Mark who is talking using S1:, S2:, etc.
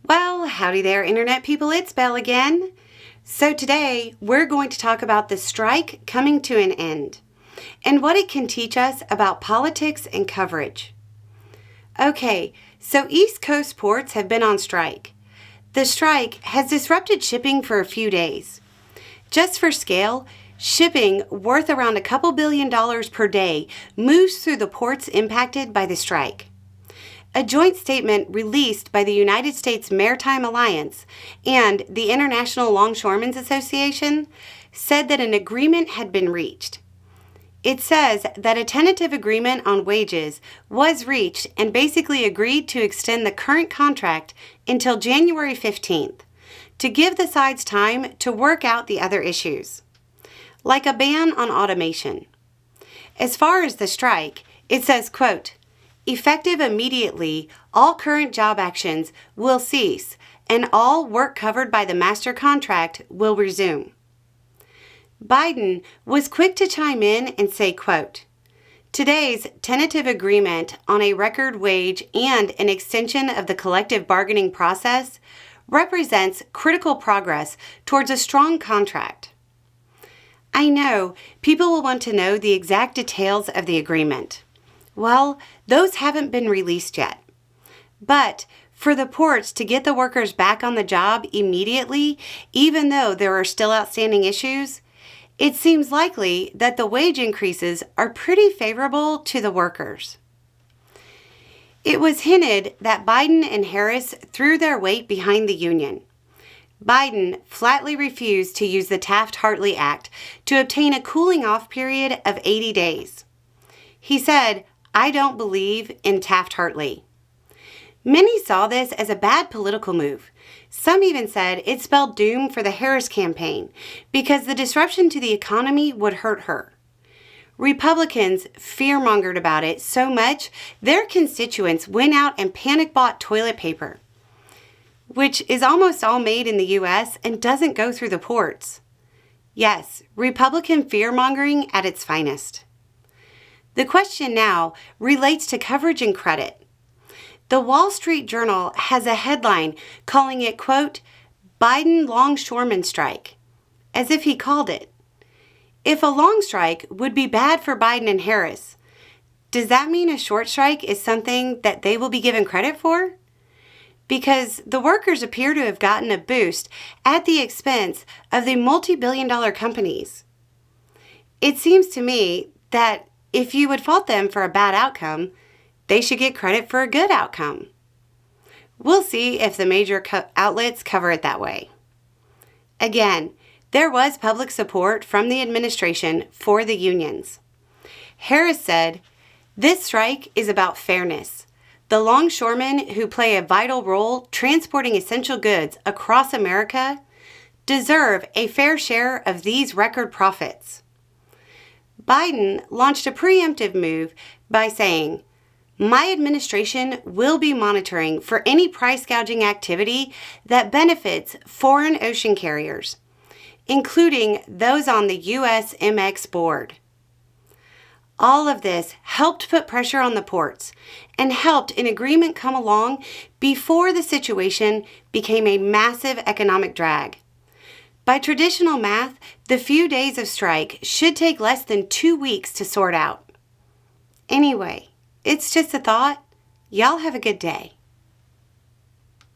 S1: Well, howdy there, Internet people. It's Belle again. So today, we're going to talk about the strike coming to an end and what it can teach us about politics and coverage. Okay, so East Coast ports have been on strike. The strike has disrupted shipping for a few days. Just for scale, shipping worth around a couple $2 billion per day moves through the ports impacted by the strike. A joint statement released by the United States Maritime Alliance and the International Longshoremen's Association said that an agreement had been reached. It says that a tentative agreement on wages was reached and basically agreed to extend the current contract until January 15th to give the sides time to work out the other issues, like a ban on automation. As far as the strike, it says, quote, "Effective immediately, all current job actions will cease and all work covered by the master contract will resume." Biden was quick to chime in and say, quote, "Today's tentative agreement on a record wage and an extension of the collective bargaining process represents critical progress towards a strong contract." I know people will want to know the exact details of the agreement. Well, those haven't been released yet. But for the ports to get the workers back on the job immediately, even though there are still outstanding issues, it seems likely that the wage increases are pretty favorable to the workers. It was hinted that Biden and Harris threw their weight behind the union. Biden flatly refused to use the Taft-Hartley Act to obtain a cooling-off period of 80 days. He said, "I don't believe in Taft-Hartley." Many saw this as a bad political move. Some even said it spelled doom for the Harris campaign because the disruption to the economy would hurt her. Republicans fear-mongered about it so much their constituents went out and panic-bought toilet paper, which is almost all made in the U.S. and doesn't go through the ports. Yes, Republican fear-mongering at its finest. The question now relates to coverage and credit. The Wall Street Journal has a headline calling it, quote, "Biden Longshoreman Strike," as if he called it. If a long strike would be bad for Biden and Harris, does that mean a short strike is something that they will be given credit for? Because the workers appear to have gotten a boost at the expense of the multi-billion-dollar companies. It seems to me that if you would fault them for a bad outcome, they should get credit for a good outcome. We'll see if the major outlets cover it that way. Again, there was public support from the administration for the unions. Harris said, "This strike is about fairness. The longshoremen who play a vital role transporting essential goods across America deserve a fair share of these record profits." Biden launched a preemptive move by saying, "My administration will be monitoring for any price gouging activity that benefits foreign ocean carriers, including those on the USMX board." All of this helped put pressure on the ports and helped an agreement come along before the situation became a massive economic drag. By traditional math, the few days of strike should take less than 2 weeks to sort out. Anyway, it's just a thought. Y'all have a good day.